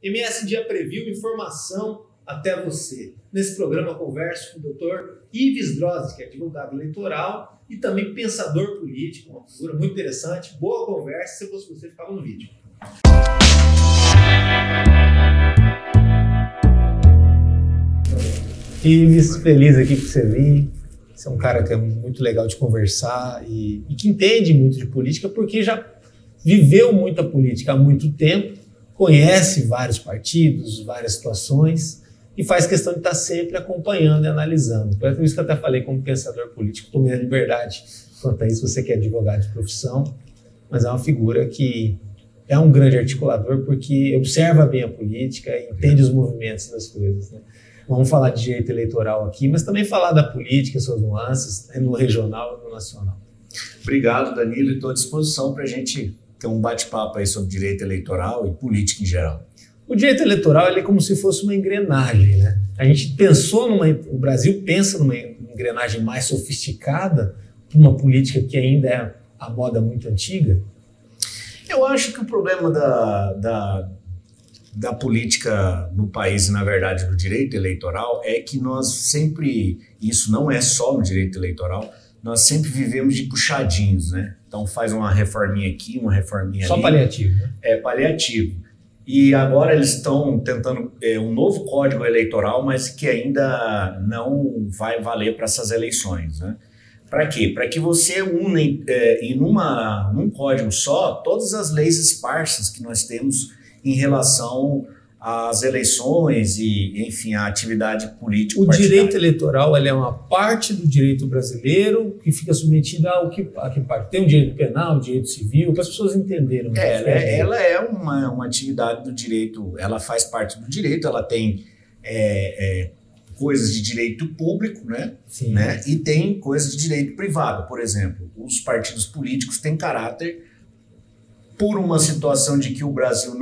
MS Dia Preview, informação até você. Nesse programa eu converso com o Dr. Ives Drozd, que é advogado eleitoral e também pensador político, uma figura muito interessante. Boa conversa, se eu fosse você, ficava no vídeo. Ives, feliz aqui por você vir. Você é um cara que é muito legal de conversar e que entende muito de política porque já viveu muita política há muito tempo, conhece vários partidos, várias situações e faz questão de estar sempre acompanhando e analisando. Por isso que eu até falei como pensador político, tomei a liberdade quanto a isso, você que é advogado de profissão, mas é uma figura que é um grande articulador porque observa bem a política e entende os movimentos das coisas, né? Vamos falar de direito eleitoral aqui, mas também falar da política, suas nuances, no regional e no nacional. Obrigado, Danilo, e estou à disposição para a gente ter um bate-papo aí sobre direito eleitoral e política em geral. O direito eleitoral ele é como se fosse uma engrenagem, né? A gente pensou o Brasil pensa numa engrenagem mais sofisticada, uma política que ainda é a moda muito antiga. Eu acho que o problema da política no país e, na verdade, do direito eleitoral é que nós sempre, isso não é só no direito eleitoral, nós sempre vivemos de puxadinhos, né? Então faz uma reforminha aqui, uma reforminha só ali. Só paliativo, né? É, paliativo. E agora eles estão tentando um novo código eleitoral, mas que ainda não vai valer para essas eleições, né? Para quê? Para que você une num código só todas as leis esparsas que nós temos em relação às eleições e, enfim, à atividade política. O direito eleitoral ele é uma parte do direito brasileiro que fica submetida ao que parte. Tem o direito penal, o direito civil, para as pessoas entenderem. Ela é uma atividade do direito, ela faz parte do direito, ela tem coisas de direito público, né? Sim. Né? E tem coisas de direito privado. Por exemplo, os partidos políticos têm caráter por uma situação de que o Brasil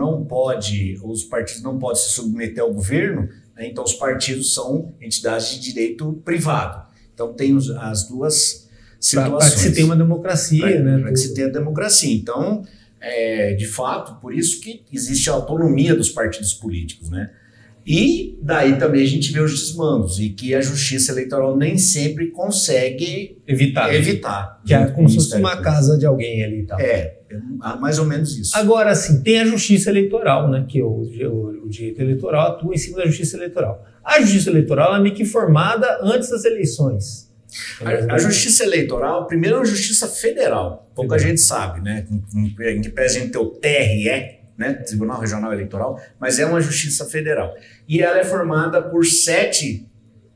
os partidos não podem se submeter ao governo, né? Então os partidos são entidades de direito privado. Então tem as duas situações. Para que se tenha uma democracia, né? Para que se tenha democracia. Então, de fato, por isso que existe a autonomia dos partidos políticos, né? E daí também a gente vê os desmandos e que a justiça eleitoral nem sempre consegue evitar. Que é como se fosse uma casa de alguém ali e tal. Mais ou menos isso. Agora, assim, tem a justiça eleitoral, né? Que o direito eleitoral atua em cima da justiça eleitoral. A justiça eleitoral é meio que formada antes das eleições. A justiça eleitoral, primeiro, é uma justiça federal. Pouca gente sabe, né? Em que pese a gente ter o TRE, né, Tribunal Regional Eleitoral, mas é uma justiça federal. E ela é formada por 7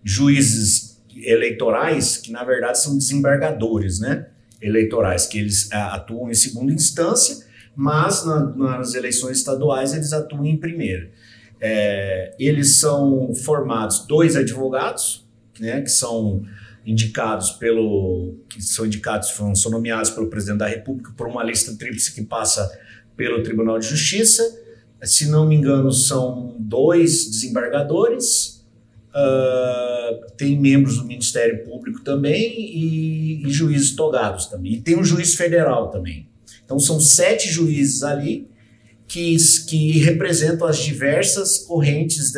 juízes eleitorais, que na verdade são desembargadores, né, eleitorais, que eles atuam em segunda instância, mas nas eleições estaduais eles atuam em primeira. Eles são formados 2 advogados, né, que são são nomeados pelo presidente da República por uma lista tríplice que passa pelo Tribunal de Justiça. Se não me engano, são 2 desembargadores, tem membros do Ministério Público também e juízes togados também. E tem um juiz federal também. Então são 7 juízes ali que representam as diversas correntes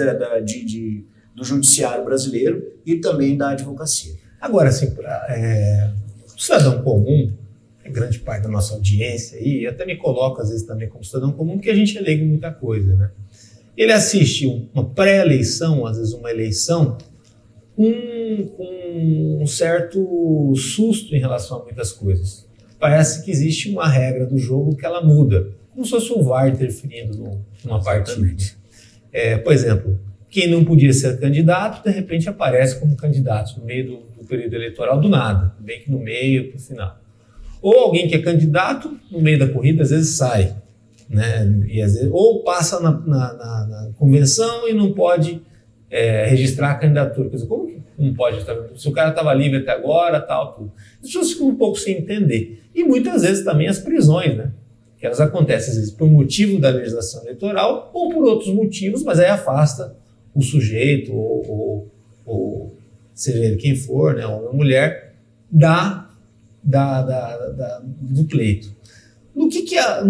do judiciário brasileiro e também da advocacia. Agora, assim, o cidadão comum, grande parte da nossa audiência, e até me coloco às vezes também como cidadão comum, porque a gente é leigo em muita coisa, né? Ele assiste uma pré-eleição, às vezes uma eleição, com um certo susto em relação a muitas coisas. Parece que existe uma regra do jogo que ela muda, como se fosse o VAR interferindo numa partida. Por exemplo, quem não podia ser candidato, de repente aparece como candidato no meio do período eleitoral do nada, bem que no meio, para o final. Ou alguém que é candidato, no meio da corrida, às vezes sai, né? E às vezes, ou passa na convenção e não pode registrar a candidatura. Quer dizer, como que não pode? Se o cara estava livre até agora, tal, tudo. As pessoas ficam um pouco sem entender. E muitas vezes também as prisões, né? Que elas acontecem, às vezes, por motivo da legislação eleitoral ou por outros motivos, mas aí afasta o sujeito, ou seja ele quem for, né? Homem ou mulher, do pleito. No que é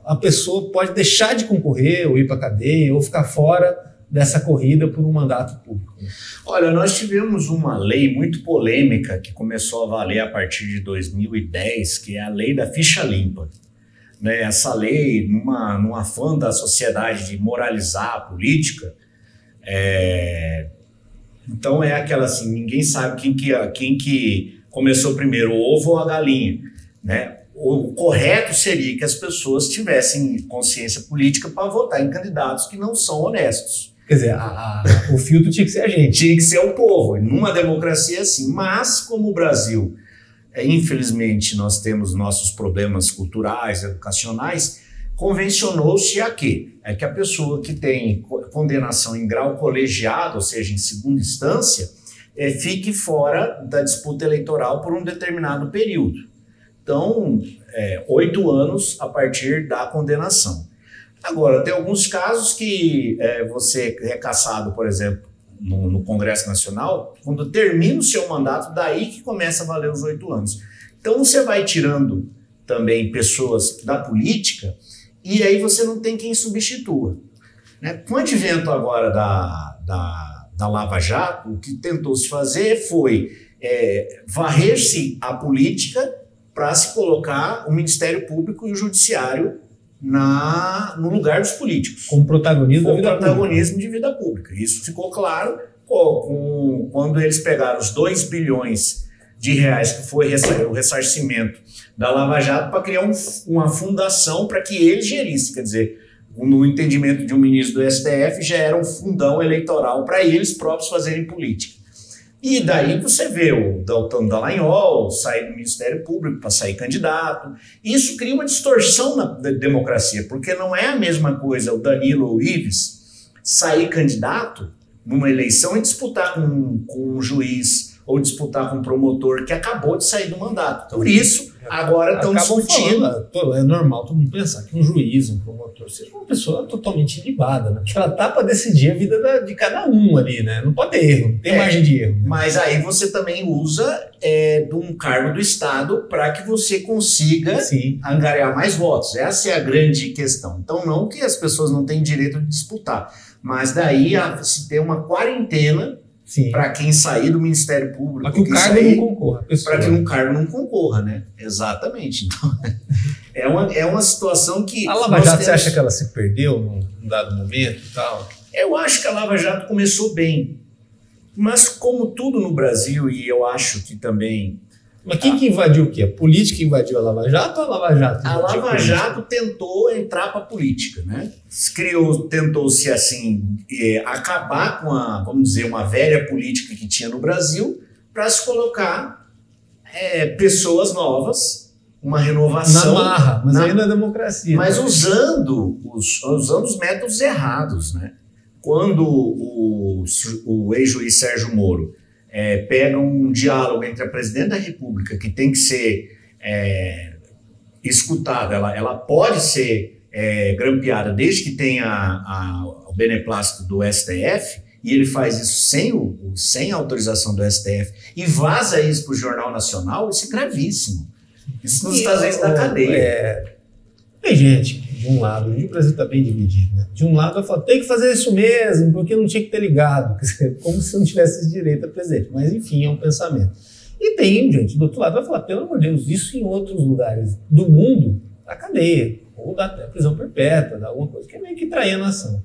a pessoa pode deixar de concorrer, ou ir para a cadeia, ou ficar fora dessa corrida por um mandato público? Olha, nós tivemos uma lei muito polêmica que começou a valer a partir de 2010, que é a lei da ficha limpa. Né? Essa lei, num afã da sociedade de moralizar a política, então é aquela assim, ninguém sabe quem que começou primeiro, o ovo ou a galinha, né? O correto seria que as pessoas tivessem consciência política para votar em candidatos que não são honestos. Quer dizer, o filtro tinha que ser a gente. Tinha que ser o povo. Numa democracia é assim. Mas, como o Brasil, infelizmente, nós temos nossos problemas culturais, educacionais, convencionou-se a quê? É que a pessoa que tem condenação em grau colegiado, ou seja, em segunda instância, fique fora da disputa eleitoral por um determinado período. Então, 8 anos a partir da condenação. Agora, tem alguns casos que você é cassado, por exemplo, no Congresso Nacional, quando termina o seu mandato, daí que começa a valer os 8 anos. Então, você vai tirando também pessoas da política e aí você não tem quem substitua. Né? Com o advento agora da Lava Jato, o que tentou se fazer foi varrer-se a política para se colocar o Ministério Público e o Judiciário no lugar dos políticos. Como protagonismo da vida pública. De vida pública. Isso ficou claro quando eles pegaram os 2 bilhões de reais que foi o ressarcimento da Lava Jato para criar uma fundação para que eles gerissem. Quer dizer, no entendimento de um ministro do STF, já era um fundão eleitoral para eles próprios fazerem política. E daí você vê o Deltan Dallagnol sair do Ministério Público para sair candidato. Isso cria uma distorção na democracia, porque não é a mesma coisa o Danilo Ives sair candidato numa eleição e disputar com um juiz ou disputar com um promotor que acabou de sair do mandato. Por isso, agora estão discutindo. É normal todo mundo pensar que um juiz, um promotor, seja uma pessoa totalmente ilibada, né? Porque ela está para decidir a vida de cada um ali, né? Não pode ter erro, não tem margem de erro. Né? Mas aí você também usa de um cargo do Estado para que você consiga angariar mais votos. Essa é a grande questão. Então, não que as pessoas não têm direito de disputar, mas daí se tem uma quarentena para quem sair do Ministério Público. Para que o cargo não concorra. Para que um cargo não concorra, né? Exatamente. Então, é uma situação que... A Lava Jato, você acha que ela se perdeu num dado momento e tal? Eu acho que a Lava Jato começou bem. Mas como tudo no Brasil, e eu acho que também... Mas quem que invadiu o quê? A política invadiu a Lava Jato ou a Lava Jato? A Lava Jato tentou entrar para a política, né? Tentou-se assim acabar com vamos dizer, uma velha política que tinha no Brasil para se colocar pessoas novas, uma renovação. Na marra, mas aí não é democracia. Mas usando os métodos errados, né? Quando o ex-juiz Sérgio Moro pega um diálogo entre a presidente da República, que tem que ser escutada, ela pode ser grampeada desde que tenha o beneplácito do STF, e ele faz isso sem a autorização do STF, e vaza isso para o Jornal Nacional, isso é gravíssimo. Isso nos Estados Unidos da cadeia. Tem gente, de um lado, o Brasil está bem dividido, né? De um lado vai falar, tem que fazer isso mesmo, porque não tinha que ter ligado, como se não tivesse esse direito a presidente. Mas, enfim, é um pensamento. E tem gente do outro lado vai falar, pelo amor de Deus, isso em outros lugares do mundo, da cadeia, ou da prisão perpétua, da alguma coisa, que é meio que trair a nação.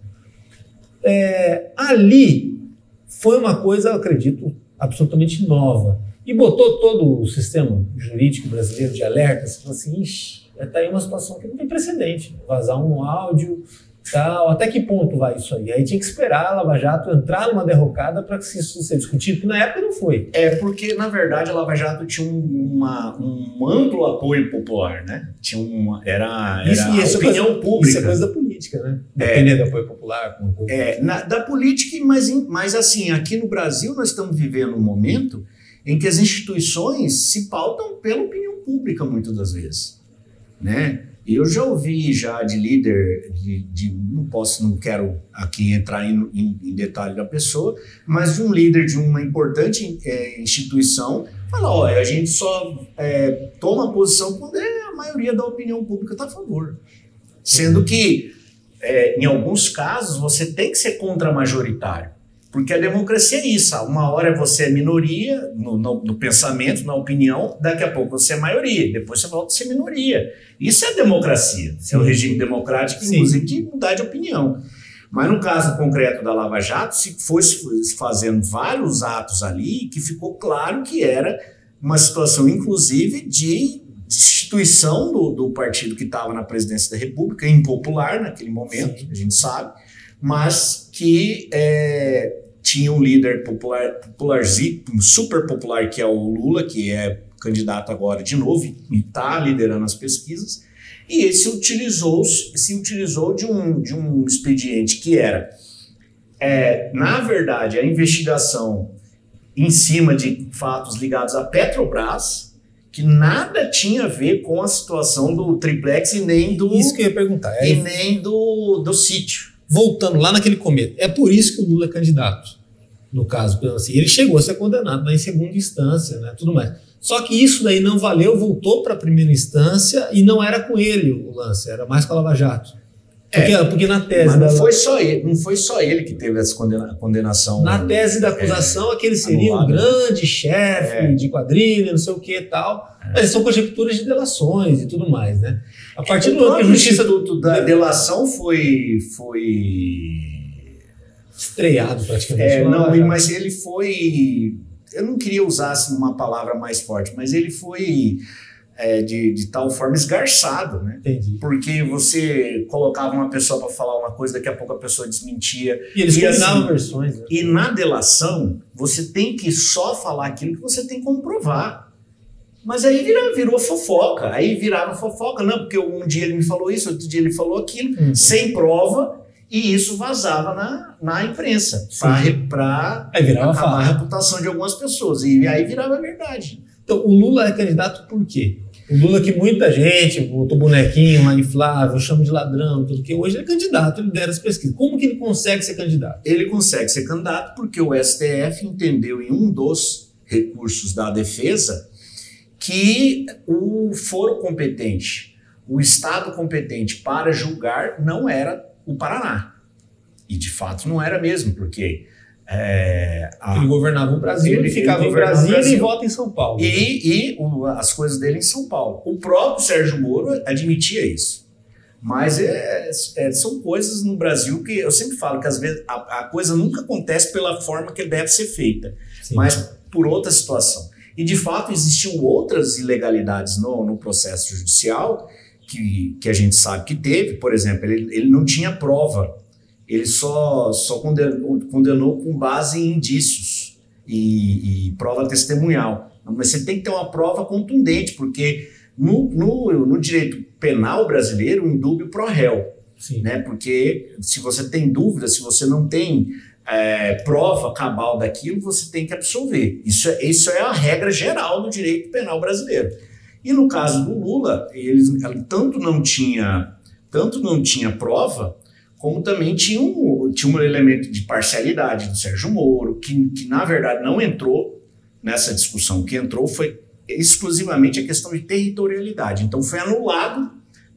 Ali foi uma coisa, eu acredito, absolutamente nova. E botou todo o sistema jurídico brasileiro de alerta, você falou assim, ixi, está aí uma situação que não tem precedente. Vazar um áudio, tal, até que ponto vai isso aí? Aí tinha que esperar a Lava Jato entrar numa derrocada para isso ser discutido, que na época não foi. Porque, na verdade, a Lava Jato tinha um amplo apoio popular, né? Era opinião pública. Isso é coisa da política, né? Depender do apoio popular. Da política, mas assim, aqui no Brasil nós estamos vivendo um momento em que as instituições se pautam pela opinião pública, muitas das vezes. Né? Eu já ouvi de líder, não quero aqui entrar em detalhe da pessoa, mas de um líder de uma importante instituição, falar, olha, a gente só toma posição quando a maioria da opinião pública está a favor. Sendo que, em alguns casos, você tem que ser contra-majoritário. Porque a democracia é isso. Uma hora você é minoria no pensamento, na opinião, daqui a pouco você é maioria, depois você volta a ser minoria. Isso é democracia. Sim. É um regime democrático, inclusive, de mudar de opinião. Mas no caso concreto da Lava Jato, se fosse fazendo vários atos ali, que ficou claro que era uma situação, inclusive, de destituição do partido que estava na presidência da República, impopular naquele momento, sim, a gente sabe, mas que tinha um líder super popular, que é o Lula, que é candidato agora de novo e está liderando as pesquisas, e ele se utilizou de um expediente que era, na verdade, a investigação em cima de fatos ligados à Petrobras, que nada tinha a ver com a situação do triplex e nem do... Isso que eu ia perguntar. E nem do sítio. Voltando lá naquele começo, é por isso que o Lula é candidato, no caso. Assim, ele chegou a ser condenado em segunda instância, né, tudo mais. Só que isso daí não valeu, voltou para a primeira instância e não era com ele o lance, era mais com a Lava Jato. Porque na tese... Mas não foi só ele que teve essa condenação. Na tese da acusação é que ele seria um grande chefe de quadrilha, não sei o que e tal. Mas são conjecturas de delações e tudo mais, né? A partir do momento que a justiça da delação foi estreado praticamente. Mas ele foi... Eu não queria usar uma palavra mais forte, mas ele foi... de tal forma esgarçado, né? Entendi. Porque você colocava uma pessoa para falar uma coisa, daqui a pouco a pessoa desmentia. E eles combinavam versões. Né? E na delação, você tem que só falar aquilo que você tem como provar. Mas aí virou fofoca. Aí virava fofoca. Não, porque um dia ele me falou isso, outro dia ele falou aquilo, sem prova, e isso vazava na imprensa para acabar a reputação de algumas pessoas. E aí virava verdade. Então, o Lula é candidato por quê? O Lula que muita gente botou bonequinho lá inflável, chama de ladrão, tudo que hoje ele é candidato, ele lidera as pesquisas. Como que ele consegue ser candidato? Ele consegue ser candidato porque o STF entendeu em um dos recursos da defesa que o foro competente, o estado competente para julgar não era o Paraná. E de fato não era mesmo, porque... ele governava o Brasil, ele ficava em Brasília e vota em São Paulo. E as coisas dele em São Paulo. O próprio Sérgio Moro admitia isso. Mas são coisas no Brasil que eu sempre falo que às vezes a coisa nunca acontece pela forma que deve ser feita, sim, mas por outra situação. E de fato existiam outras ilegalidades no processo judicial que a gente sabe que teve. Por exemplo, ele não tinha prova. Ele só condenou com base em indícios e prova testemunhal. Mas você tem que ter uma prova contundente, porque no direito penal brasileiro, o indúbio pro réu. Né? Porque se você tem dúvida, se você não tem prova cabal daquilo, você tem que absolver. Isso é a regra geral do direito penal brasileiro. E no caso do Lula, ele tanto não tinha prova, como também tinha um elemento de parcialidade do Sérgio Moro, que na verdade não entrou nessa discussão. O que entrou foi exclusivamente a questão de territorialidade. Então foi anulado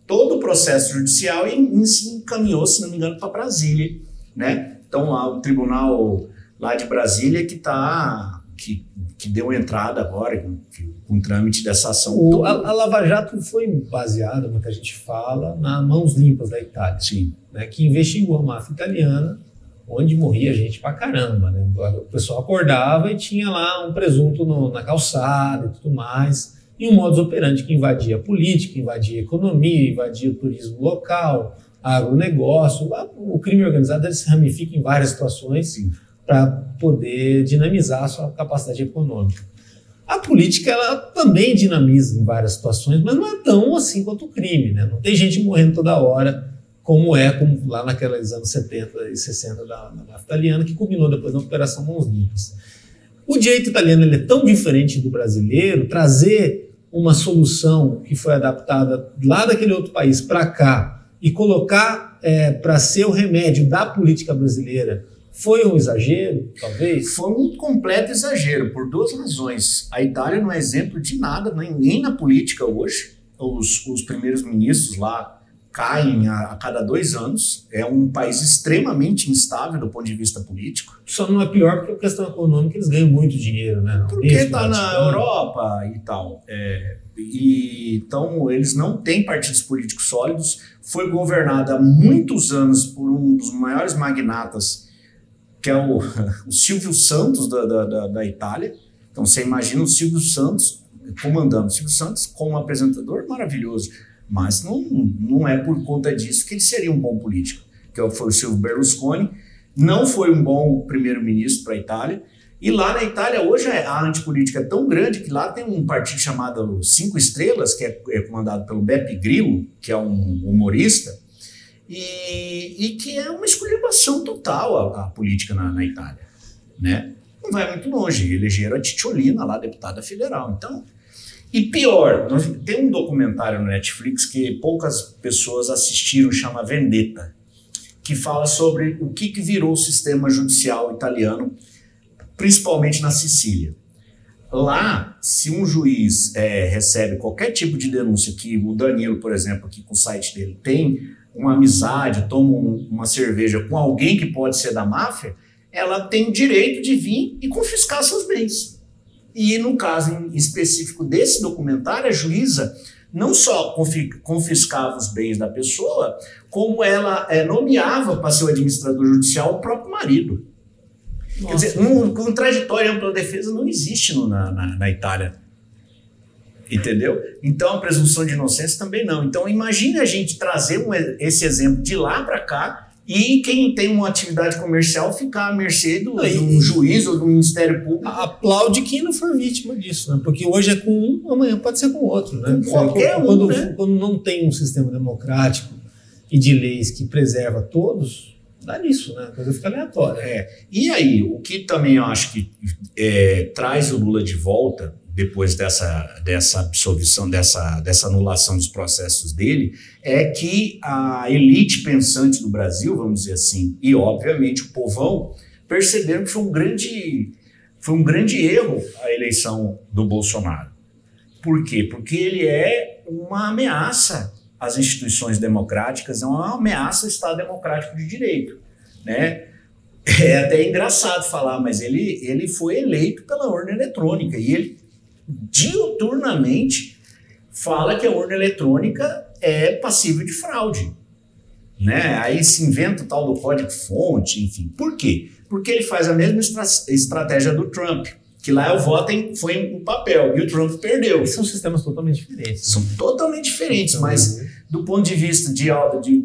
todo o processo judicial e se encaminhou, se não me engano, para Brasília, né? Então lá o tribunal lá de Brasília que deu entrada agora com o trâmite dessa ação. A Lava Jato foi baseada, muita gente fala, nas mãos limpas da Itália. Sim. Né, que investigou a máfia italiana, onde morria gente pra caramba. Né? O pessoal acordava e tinha lá um presunto na calçada e tudo mais. E um modus operandi que invadia a política, invadia a economia, invadia o turismo local, agronegócio. O crime organizado ele se ramifica em várias situações para poder dinamizar a sua capacidade econômica. A política ela também dinamiza em várias situações, mas não é tão assim quanto o crime. Né? Não tem gente morrendo toda hora, como lá naqueles anos 70 e 60 da máfia italiana, que culminou depois na Operação Mãos Limpas. O direito italiano ele é tão diferente do brasileiro, trazer uma solução que foi adaptada lá daquele outro país para cá e colocar para ser o remédio da política brasileira foi um exagero, talvez? Foi um completo exagero, por duas razões. A Itália não é exemplo de nada, nem na política hoje. Os primeiros ministros lá, caem a cada 2 anos. É um país extremamente instável do ponto de vista político. Só não é pior porque, por questão econômica, eles ganham muito dinheiro, né? Porque está na Europa e tal. Então, eles não têm partidos políticos sólidos. Foi governada há muitos anos por um dos maiores magnatas, que é o Silvio Santos da Itália. Então, você imagina o Silvio Santos comandando. O Silvio Santos, como apresentador, maravilhoso. Mas não é por conta disso que ele seria um bom político. Que foi o Silvio Berlusconi. Não foi um bom primeiro-ministro para a Itália. E lá na Itália, hoje, a antipolítica é tão grande que lá tem um partido chamado 5 Estrelas, que é comandado pelo Beppe Grillo, que é um humorista, e que é uma esculhambação total a política na Itália, né? Não vai muito longe. Elegeram a Cicciolina, lá, deputada federal. Então, e pior, tem um documentário no Netflix que poucas pessoas assistiram, chama Vendetta, que fala sobre o que virou o sistema judicial italiano, principalmente na Sicília. Lá, se um juiz recebe qualquer tipo de denúncia, que o Danilo, por exemplo, aqui com o site dele, tem uma amizade, toma uma cerveja com alguém que pode ser da máfia, ela tem o direito de vir e confiscar seus bens. E no caso em específico desse documentário, a juíza não só confiscava os bens da pessoa, como ela nomeava para ser o administrador judicial o próprio marido. Nossa. Quer dizer, contraditório e ampla defesa não existe na Itália. Entendeu? Então a presunção de inocência também não. Então imagine a gente trazer esse exemplo de lá para cá e quem tem uma atividade comercial ficar à mercê de um juiz ou do Ministério Público. Aplaude quem não for vítima disso, né? Porque hoje é com um, amanhã pode ser com outro, né? Qualquer né? Quando não tem um sistema democrático e de leis que preserva todos, dá nisso, né? A coisa fica aleatória. E aí, o que também eu acho que traz o Lula de volta, depois dessa absolvição, dessa anulação dos processos dele, é que a elite pensante do Brasil, vamos dizer assim, e obviamente o povão, perceberam que foi um grande erro a eleição do Bolsonaro. Por quê? Porque ele é uma ameaça às instituições democráticas, é uma ameaça ao Estado Democrático de Direito, né? É até engraçado falar, mas ele foi eleito pela urna eletrônica e ele diuturnamente fala que a urna eletrônica é passível de fraude, né? Aí se inventa o tal do código-fonte, enfim. Por quê? Porque ele faz a mesma estratégia do Trump, que lá o voto foi em papel e o Trump perdeu. São sistemas totalmente diferentes. São totalmente diferentes, mas do ponto de vista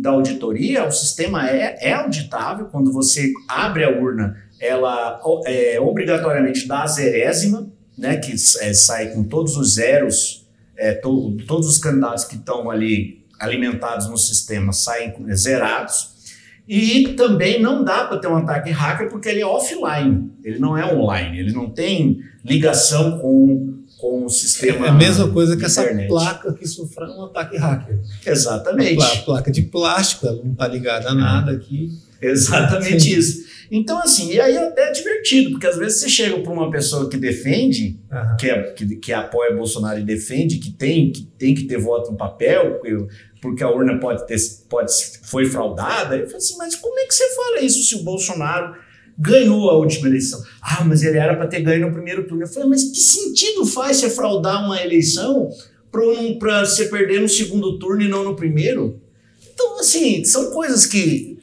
da auditoria, o sistema é auditável. Quando você abre a urna, ela obrigatoriamente dá a zerésima, né, que sai com todos os zeros, todos os candidatos que estão ali alimentados no sistema saem zerados. E também não dá para ter um ataque hacker porque ele é offline, ele não é online, ele não tem ligação com o sistema. É a mesma coisa que essa placa que sofreu um ataque hacker. Exatamente. A placa de plástico, ela não está ligada a nada aqui. Exatamente isso. Então, assim, e aí é até divertido, porque às vezes você chega para uma pessoa que defende, que apoia Bolsonaro e defende que tem que ter voto no papel, porque a urna foi fraudada. Eu falo assim, mas como é que você fala isso se o Bolsonaro ganhou a última eleição? Ah, mas ele era para ter ganho no primeiro turno. Eu falei, mas que sentido faz você fraudar uma eleição para você perder no segundo turno e não no primeiro? Então, assim, são coisas que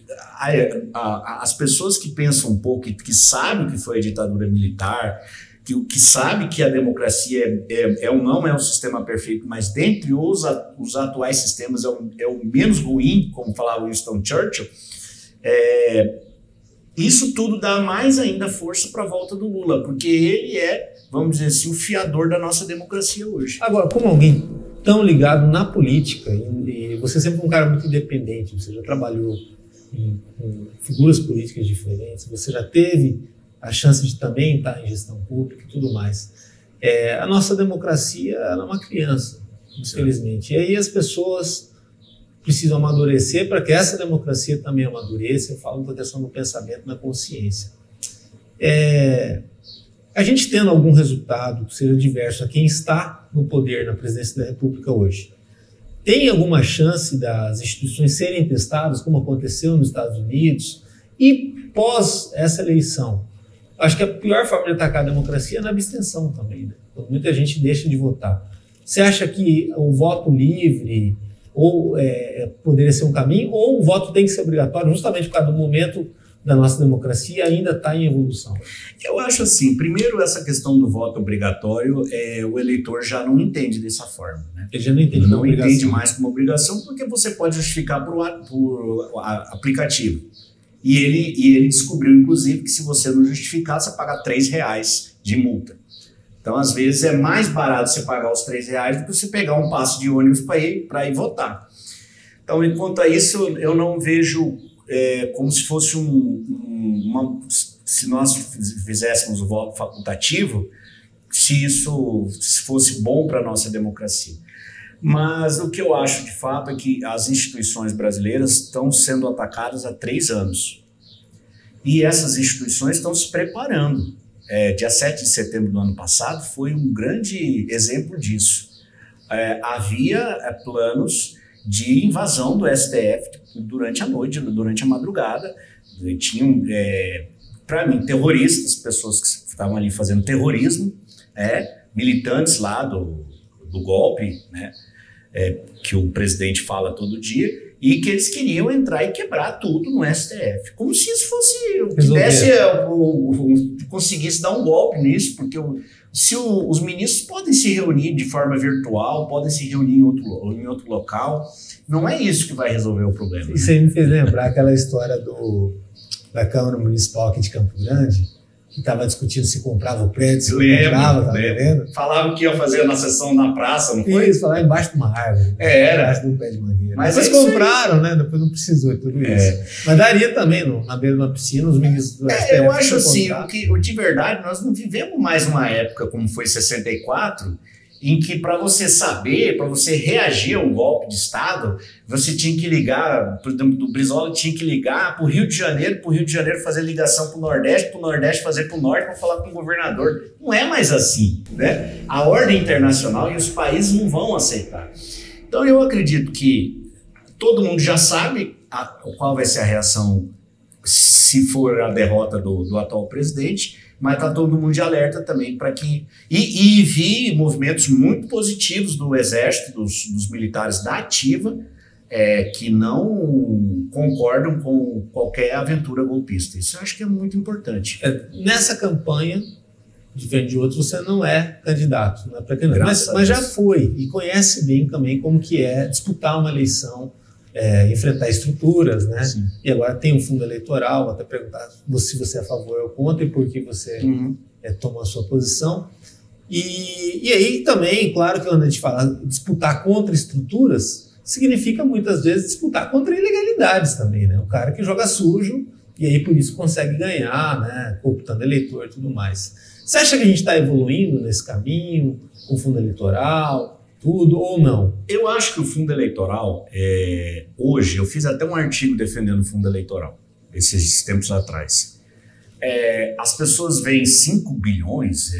as pessoas que pensam um pouco, que sabem que foi a ditadura militar, que sabem que a democracia não é um sistema perfeito, mas dentre os atuais sistemas é o menos ruim, como falava Winston Churchill, isso tudo dá mais ainda força para a volta do Lula, porque ele é, vamos dizer assim, o fiador da nossa democracia hoje. Agora, como alguém tão ligado na política, e você sempre foi um cara muito independente, você já trabalhou com figuras políticas diferentes, você já teve a chance de também estar em gestão pública e tudo mais. A nossa democracia ela é uma criança, infelizmente. E aí as pessoas precisam amadurecer para que essa democracia também amadureça. Eu falo da questão do pensamento na consciência. A gente tendo algum resultado que seja diverso a quem está no poder na presidência da República hoje, tem alguma chance das instituições serem testadas, como aconteceu nos Estados Unidos? E pós essa eleição, acho que a pior forma de atacar a democracia é na abstenção também, né? Muita gente deixa de votar. Você acha que o voto livre ou poderia ser um caminho, ou o voto tem que ser obrigatório, justamente por causa do momento da nossa democracia ainda está em evolução? Eu acho assim, primeiro essa questão do voto obrigatório, o eleitor já não entende dessa forma, né? Ele já não entende, não entende mais como obrigação, porque você pode justificar por aplicativo. E ele descobriu, inclusive, que se você não justificar, você paga R$3 de multa. Então, às vezes, é mais barato você pagar os R$3 do que você pegar um passe de ônibus para ir votar. Então, enquanto a isso, eu não vejo como se fosse se nós fizéssemos o voto facultativo, se isso fosse bom para a nossa democracia. Mas o que eu acho de fato é que as instituições brasileiras estão sendo atacadas há 3 anos. E essas instituições estão se preparando. Dia 7 de setembro do ano passado foi um grande exemplo disso. Havia planos de invasão do STF durante a noite, durante a madrugada. Tinham, para mim, terroristas, pessoas que estavam ali fazendo terrorismo, militantes lá do golpe, né? Que o presidente fala todo dia, e que eles queriam entrar e quebrar tudo no STF. Como se isso fosse... conseguisse dar um golpe nisso, porque os ministros podem se reunir de forma virtual, podem se reunir em outro local. Não é isso que vai resolver o problema. Isso aí me fez lembrar aquela história da Câmara Municipal aqui de Campo Grande, que estava discutindo se comprava o prédio, se não comprava, tá vendo? Falavam que ia fazer uma sessão na praça, não foi? Isso, falaram embaixo de uma árvore. Era. Embaixo de um pé de mangueira. Mas depois compraram, né? Depois não precisou de tudo isso. Mas daria também, na beira de uma piscina, os ministros do STF... Eu acho assim, de verdade, nós não vivemos mais uma época como foi 64, em que para você saber, para você reagir a um golpe de Estado, você tinha que ligar, por exemplo, do Brizola tinha que ligar para o Rio de Janeiro fazer ligação para o Nordeste fazer para o Norte para falar com o governador. Não é mais assim, né? A ordem internacional e os países não vão aceitar. Então eu acredito que todo mundo já sabe qual vai ser a reação se for a derrota do atual presidente, mas está todo mundo de alerta também para que... E vi movimentos muito positivos do Exército, dos militares da ativa, que não concordam com qualquer aventura golpista. Isso eu acho que é muito importante. Nessa campanha, diferente de outros, você não é candidato, não é pré-candidato, mas já foi e conhece bem também como que é disputar uma eleição, enfrentar estruturas, né? Sim. E agora tem um fundo eleitoral, vou até perguntar se você é a favor ou contra e por que você tomou a sua posição. E aí também, claro que quando a gente fala disputar contra estruturas, significa muitas vezes disputar contra ilegalidades também, né? O cara que joga sujo e aí por isso consegue ganhar, né? Cooptando eleitor e tudo mais. Você acha que a gente está evoluindo nesse caminho, com fundo eleitoral, tudo ou não? Eu acho que o fundo eleitoral, hoje, eu fiz até um artigo defendendo o fundo eleitoral, esses tempos atrás. As pessoas veem 5 bilhões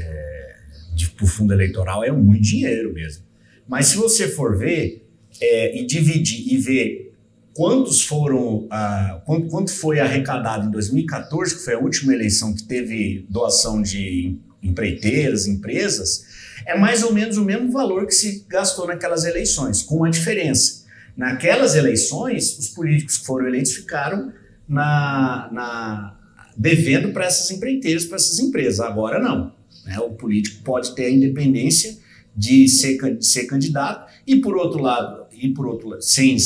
para o fundo eleitoral, é muito dinheiro mesmo. Mas se você for ver e dividir e ver quanto foi arrecadado em 2014, que foi a última eleição que teve doação de empreiteiras, empresas, é mais ou menos o mesmo valor que se gastou naquelas eleições, com uma diferença. Naquelas eleições, os políticos que foram eleitos ficaram devendo para essas empreiteiras, para essas empresas. Agora não, né? O político pode ter a independência de ser candidato e por outro lado, sem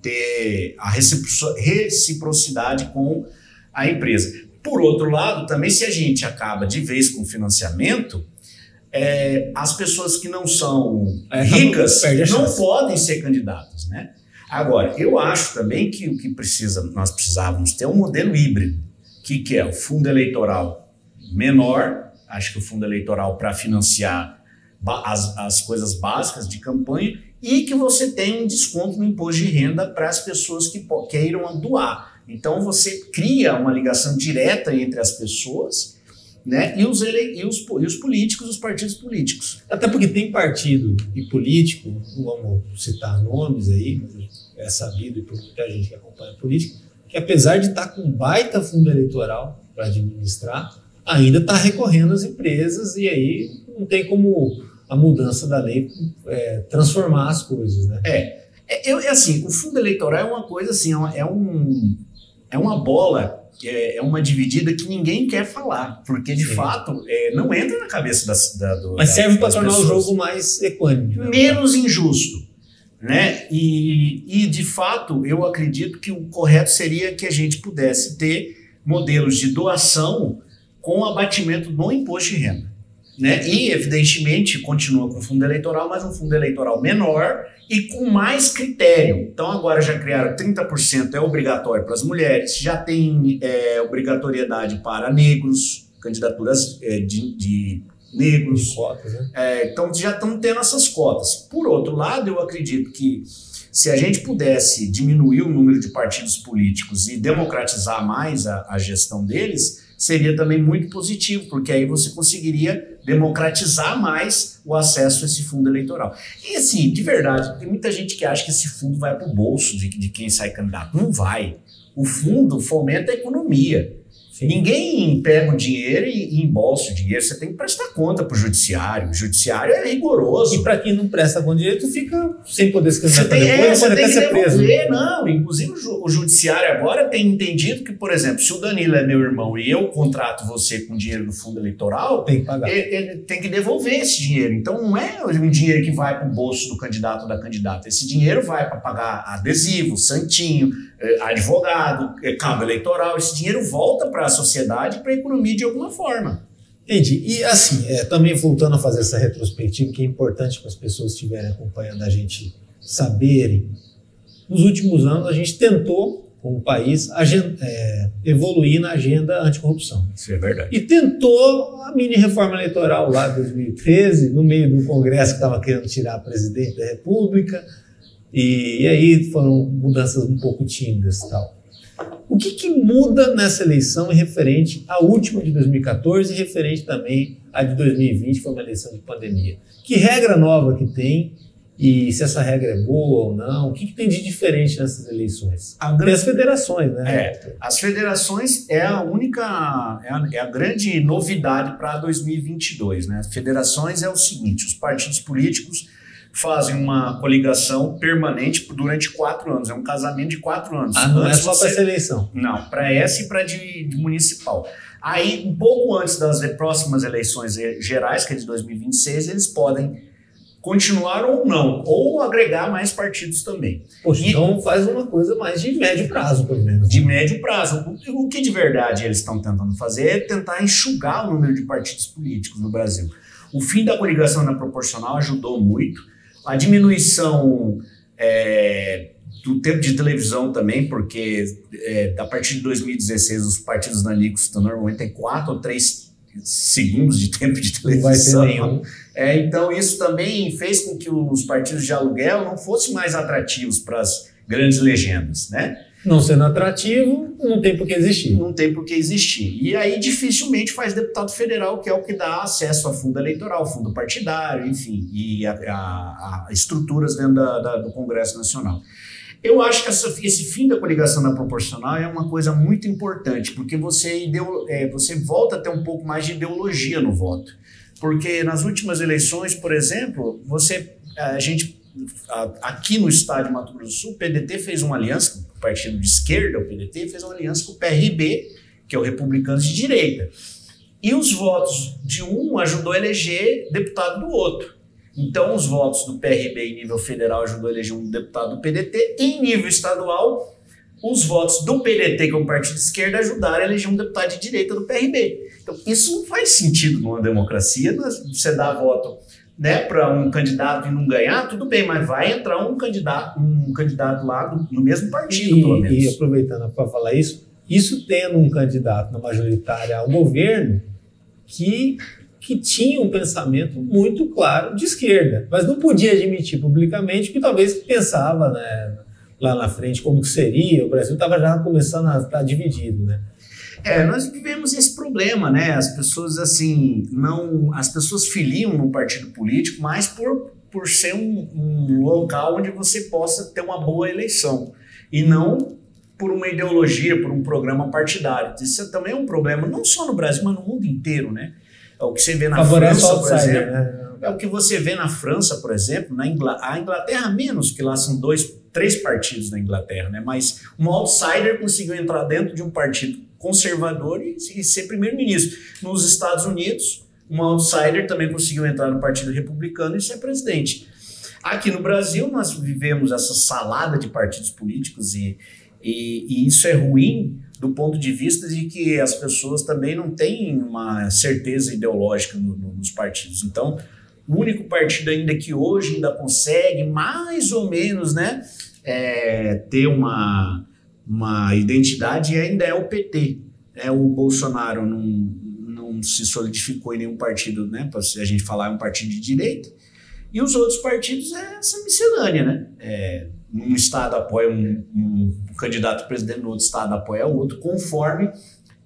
ter a reciprocidade com a empresa. Por outro lado, também se a gente acaba de vez com financiamento, as pessoas que não são ricas não podem ser candidatas, né? Agora, eu acho também que o que nós precisávamos ter um modelo híbrido, que é o fundo eleitoral menor, acho que o fundo eleitoral para financiar as coisas básicas de campanha e que você tem um desconto no imposto de renda para as pessoas que queiram doar. Então você cria uma ligação direta entre as pessoas né? E os políticos, os partidos políticos. Até porque tem partido e político, não vamos citar nomes aí, mas é sabido por muita gente que acompanha a política, que apesar de estar com baita fundo eleitoral para administrar, ainda está recorrendo às empresas e aí não tem como a mudança da lei transformar as coisas, né? Assim, o fundo eleitoral é uma coisa assim, é uma bola, é uma dividida que ninguém quer falar, porque de fato não entra na cabeça Mas serve para tornar pessoas. o jogo mais equânime, né? Menos injusto, né? E de fato eu acredito que o correto seria que a gente pudesse ter modelos de doação com abatimento no imposto de renda, né? E evidentemente continua com fundo eleitoral, mas um fundo eleitoral menor e com mais critério. Então agora já criaram 30% é obrigatório para as mulheres, já tem obrigatoriedade para negros, candidaturas de negros. De cotas, né? Então já estão tendo essas cotas. Por outro lado, eu acredito que se a gente pudesse diminuir o número de partidos políticos e democratizar mais a gestão deles, seria também muito positivo, porque aí você conseguiria democratizar mais o acesso a esse fundo eleitoral. E assim, de verdade, tem muita gente que acha que esse fundo vai para o bolso de quem sai candidato. Não vai. O fundo fomenta a economia. Sim. Ninguém pega o dinheiro e embolsa o dinheiro. Você tem que prestar conta para o judiciário. O judiciário é rigoroso. E para quem não presta conta direito, fica sem poder se candidatar depois, pode até ser preso. Não, inclusive o judiciário agora tem entendido que, por exemplo, se o Danilo é meu irmão e eu contrato você com dinheiro do fundo eleitoral, tem que pagar. Ele tem que devolver esse dinheiro. Então não é um dinheiro que vai para o bolso do candidato ou da candidata. Esse dinheiro vai para pagar adesivo, santinho, advogado, cabo eleitoral. Esse dinheiro volta para a sociedade, para a economia de alguma forma. Entendi. E assim, também voltando a fazer essa retrospectiva, que é importante para as pessoas que estiverem acompanhando a gente saberem, nos últimos anos a gente tentou, como país, evoluir na agenda anticorrupção. Isso é verdade. E tentou a mini reforma eleitoral lá em 2013, no meio do Congresso que estava querendo tirar a presidente da República, e aí foram mudanças um pouco tímidas e tal. O que muda nessa eleição em referente à última de 2014 e referente também à de 2020, que foi uma eleição de pandemia? Que regra nova que tem e se essa regra é boa ou não? O que tem de diferente nessas eleições? Tem as federações, né? As federações é a única, é a grande novidade para 2022, né? As federações é o seguinte, os partidos políticos fazem uma coligação permanente durante 4 anos. É um casamento de 4 anos. Não é só para essa eleição? Não, para essa e para de municipal. Aí, um pouco antes das próximas eleições gerais, que é de 2026, eles podem continuar ou não, ou agregar mais partidos também. Poxa, então faz uma coisa mais de médio prazo, pelo menos. De médio prazo. O que de verdade eles estão tentando fazer é tentar enxugar o número de partidos políticos no Brasil. O fim da coligação na proporcional ajudou muito. A diminuição do tempo de televisão também, porque a partir de 2016 os partidos nanicos normalmente têm 4 ou 3 segundos de tempo de televisão. Não vai ter nenhum. Então isso também fez com que os partidos de aluguel não fossem mais atrativos para as grandes legendas, né? Não sendo atrativo, não tem por que existir. Não tem por que existir. E aí dificilmente faz deputado federal, que é o que dá acesso a fundo eleitoral, fundo partidário, enfim, e a estruturas dentro do Congresso Nacional. Eu acho que esse fim da coligação na proporcional é uma coisa muito importante, porque você volta a ter um pouco mais de ideologia no voto. Porque nas últimas eleições, por exemplo, aqui no estado de Mato Grosso do Sul, o PDT fez uma aliança, o partido de esquerda, o PDT, fez uma aliança com o PRB, que é o Republicanos de Direita. E os votos de um ajudou a eleger deputado do outro. Então, os votos do PRB em nível federal ajudou a eleger um deputado do PDT, e em nível estadual, os votos do PDT, que é um partido de esquerda, ajudaram a eleger um deputado de direita do PRB. Então, isso não faz sentido numa democracia, você dá voto, né, para um candidato e não ganhar, tudo bem, mas vai entrar um candidato lá no mesmo partido, pelo menos. E aproveitando para falar isso tendo um candidato na majoritária ao governo que tinha um pensamento muito claro de esquerda, mas não podia admitir publicamente que talvez pensava, né, lá na frente como que seria, o Brasil estava já começando a estar dividido, né? Nós vivemos esse problema, né? As pessoas assim as pessoas filiam no partido político, mas por ser um local onde você possa ter uma boa eleição e não por uma ideologia, por um programa partidário. Isso também é um problema, não só no Brasil, mas no mundo inteiro, né? É o que você vê na França, por exemplo. Né? É o que você vê na França, por exemplo, a Inglaterra menos, que lá são 3 partidos na Inglaterra, né? Mas um outsider conseguiu entrar dentro de um partido conservador e ser primeiro-ministro. Nos Estados Unidos, um outsider também conseguiu entrar no Partido Republicano e ser presidente. Aqui no Brasil, nós vivemos essa salada de partidos políticos e isso é ruim do ponto de vista de que as pessoas também não têm uma certeza ideológica nos partidos. Então, o único partido ainda que hoje ainda consegue mais ou menos, né, ter uma identidade ainda é o PT. O Bolsonaro não se solidificou em nenhum partido, né, para a gente falar, é um partido de direita, e os outros partidos é essa miscelânea, né? Um estado apoia um candidato a presidente, no outro estado apoia o outro, conforme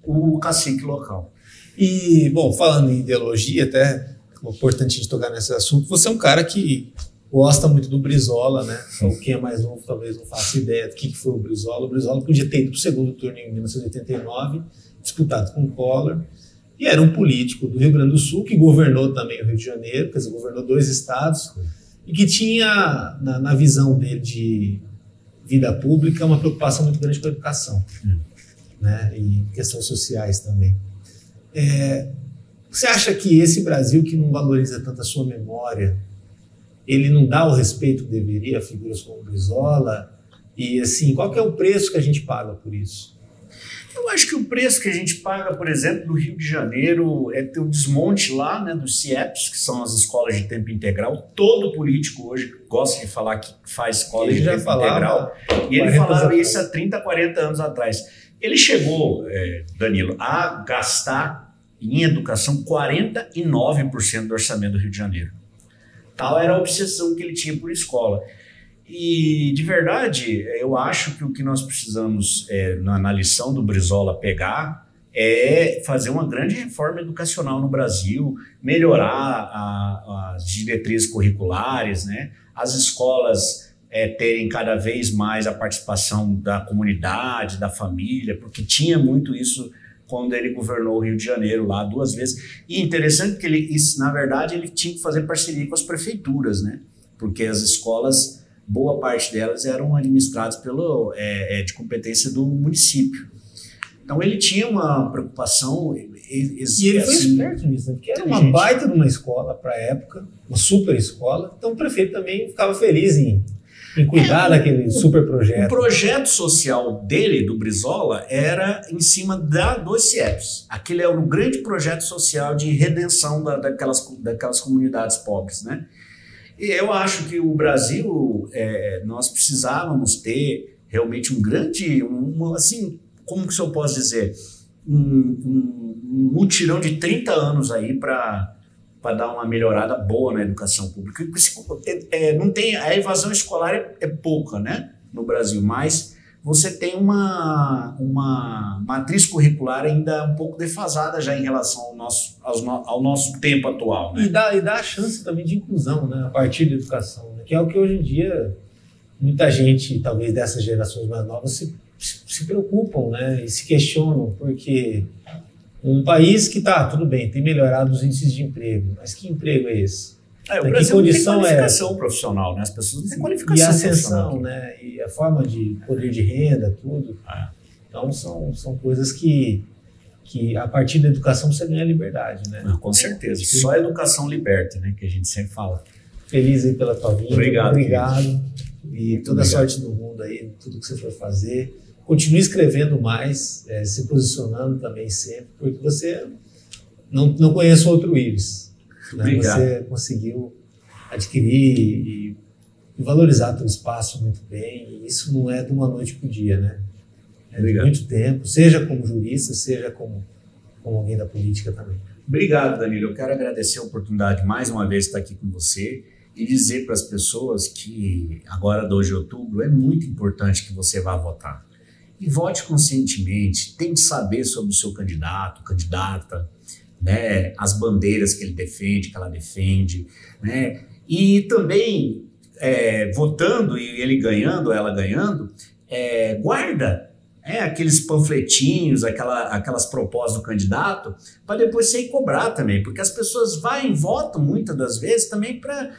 o cacique local. E, bom, falando em ideologia, até é importante a gente tocar nesse assunto, você é um cara que gosta muito do Brizola, né? Então, quem é mais novo talvez não faça ideia do que foi o Brizola. O Brizola podia ter ido para o segundo turno em 1989, disputado com o Collor, e era um político do Rio Grande do Sul, que governou também o Rio de Janeiro, quer dizer, governou 2 estados, e que tinha, na visão dele de vida pública, uma preocupação muito grande com a educação, né? E questões sociais também. Você acha que esse Brasil, que não valoriza tanto a sua memória, ele não dá o respeito que deveria a figuras como Brizola? E, assim, qual que é o preço que a gente paga por isso? Eu acho que o preço que a gente paga, por exemplo, no Rio de Janeiro é ter o desmonte lá, né, dos CIEPs, que são as escolas de tempo integral. Todo político hoje gosta de falar que faz escola de tempo integral. E ele falava isso há 30, 40 anos atrás. Ele chegou, Danilo, a gastar em educação 49% do orçamento do Rio de Janeiro. Tal era a obsessão que ele tinha por escola. E, de verdade, eu acho que o que nós precisamos, na lição do Brizola, pegar é fazer uma grande reforma educacional no Brasil, melhorar as diretrizes curriculares, né? As escolas terem cada vez mais a participação da comunidade, da família, porque tinha muito isso quando ele governou o Rio de Janeiro lá 2 vezes. E interessante que na verdade, ele tinha que fazer parceria com as prefeituras, né? Porque as escolas, boa parte delas eram administradas de competência do município. Então ele tinha uma preocupação. E ele foi esperto nisso, né? Porque era uma baita de uma escola para a época, uma super escola. Então o prefeito também ficava feliz em cuidar daquele super projeto. O projeto social dele, do Brizola, era em cima dos CIEPs. Aquele é um grande projeto social de redenção daquelas comunidades pobres, né? E eu acho que o Brasil, nós precisávamos ter realmente um grande, assim, como que eu posso dizer, um mutirão de 30 anos aí para dar uma melhorada boa na educação pública. Não tem, a evasão escolar é pouca, né, no Brasil, mas você tem uma matriz curricular ainda um pouco defasada já em relação ao nosso tempo atual, né? E dá a chance também de inclusão, né, a partir da educação, né, que é o que hoje em dia muita gente, talvez dessas gerações mais novas, se preocupam, né, e se questionam, porque um país que tudo bem, tem melhorado os índices de emprego, mas que emprego é esse? O Brasil não tem qualificação profissional, né? As pessoas não têm qualificação profissional. E a ascensão, né? E a forma de poder de renda, tudo. Então são coisas que a partir da educação você ganha liberdade, né? Com certeza. Só a educação liberta, né? Que a gente sempre fala. Feliz aí pela tua vinda. Obrigado. E toda a sorte do mundo aí, tudo que você for fazer. Continue escrevendo mais, se posicionando também sempre, porque você não conhece outro Ives. Né? Você conseguiu adquirir e valorizar teu espaço muito bem, e isso não é de uma noite para o dia, né? É de muito tempo, seja como jurista, seja como alguém da política também. Obrigado, Danilo. Eu quero agradecer a oportunidade mais uma vez de estar aqui com você e dizer para as pessoas que agora, 2 de outubro, é muito importante que você vá votar. E vote conscientemente, tente saber sobre o seu candidato, candidata, né, as bandeiras que ele defende, que ela defende, né, e também votando e ele ganhando, ela ganhando, guarda aqueles panfletinhos, aquelas propostas do candidato, para depois você ir cobrar também, porque as pessoas votam muitas das vezes também para,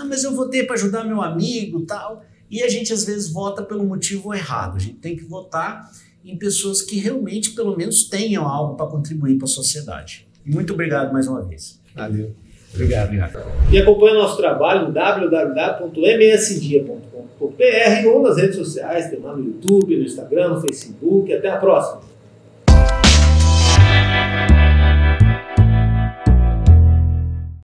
mas eu votei para ajudar meu amigo, tal, e a gente às vezes vota pelo motivo errado. A gente tem que votar em pessoas que realmente pelo menos tenham algo para contribuir para a sociedade. E muito obrigado mais uma vez. Valeu. Obrigado. E acompanhe nosso trabalho no www.msdia.com.br ou nas redes sociais, tem lá no YouTube, no Instagram, no Facebook. Até a próxima!